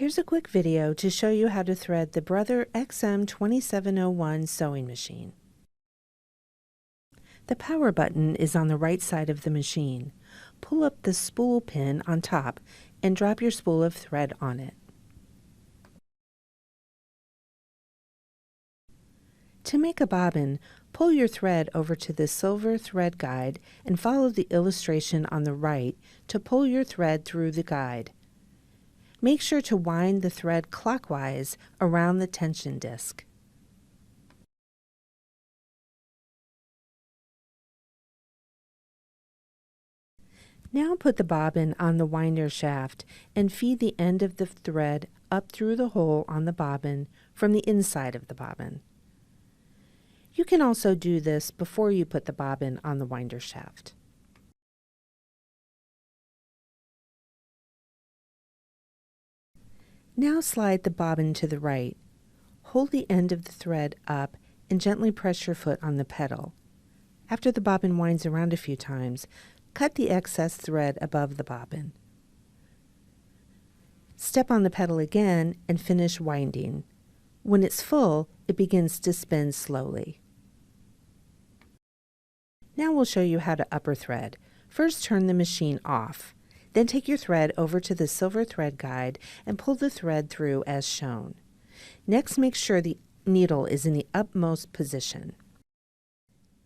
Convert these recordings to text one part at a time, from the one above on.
Here's a quick video to show you how to thread the Brother XM2701 sewing machine. The power button is on the right side of the machine. Pull up the spool pin on top and drop your spool of thread on it. To make a bobbin, pull your thread over to the silver thread guide and follow the illustration on the right to pull your thread through the guide. Make sure to wind the thread clockwise around the tension disc. Now put the bobbin on the winder shaft and feed the end of the thread up through the hole on the bobbin from the inside of the bobbin. You can also do this before you put the bobbin on the winder shaft. Now slide the bobbin to the right. Hold the end of the thread up and gently press your foot on the pedal. After the bobbin winds around a few times, cut the excess thread above the bobbin. Step on the pedal again and finish winding. When it's full, it begins to spin slowly. Now we'll show you how to upper thread. First, turn the machine off. Then take your thread over to the silver thread guide and pull the thread through as shown. Next, make sure the needle is in the upmost position.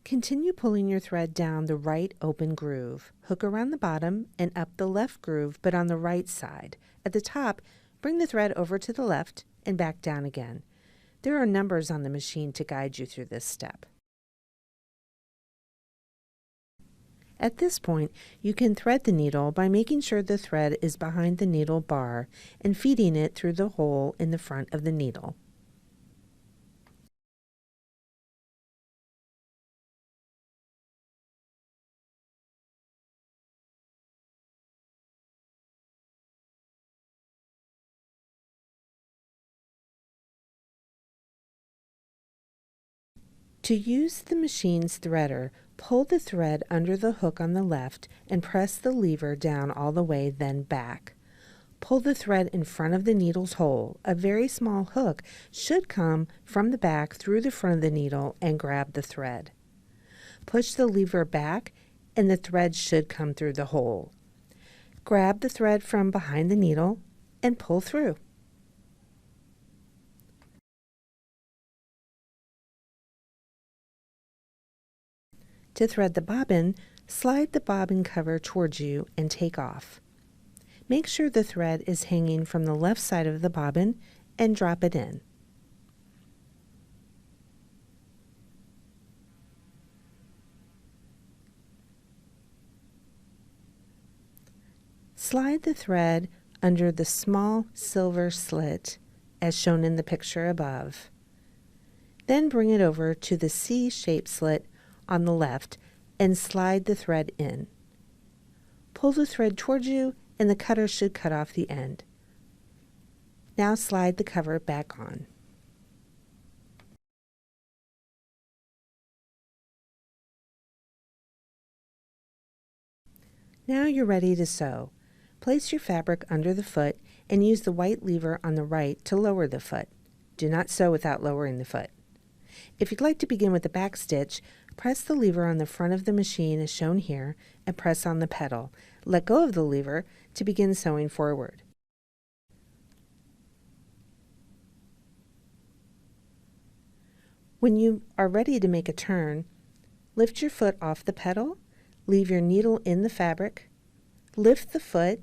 Continue pulling your thread down the right open groove. Hook around the bottom and up the left groove, but on the right side. At the top, bring the thread over to the left and back down again. There are numbers on the machine to guide you through this step. At this point, you can thread the needle by making sure the thread is behind the needle bar and feeding it through the hole in the front of the needle. To use the machine's threader, pull the thread under the hook on the left and press the lever down all the way, then back. Pull the thread in front of the needle's hole. A very small hook should come from the back through the front of the needle and grab the thread. Push the lever back and the thread should come through the hole. Grab the thread from behind the needle and pull through. To thread the bobbin, slide the bobbin cover towards you and take off. Make sure the thread is hanging from the left side of the bobbin and drop it in. Slide the thread under the small silver slit as shown in the picture above. Then bring it over to the C-shaped slit on the left and slide the thread in. Pull the thread towards you and the cutter should cut off the end. Now slide the cover back on. Now you're ready to sew. Place your fabric under the foot and use the white lever on the right to lower the foot. Do not sew without lowering the foot. If you'd like to begin with the back stitch, press the lever on the front of the machine as shown here and press on the pedal. Let go of the lever to begin sewing forward. When you are ready to make a turn, lift your foot off the pedal, leave your needle in the fabric, lift the foot,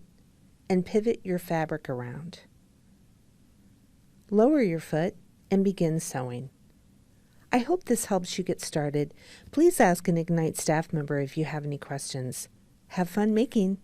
and pivot your fabric around. Lower your foot and begin sewing. I hope this helps you get started. Please ask an Ignite staff member if you have any questions. Have fun making!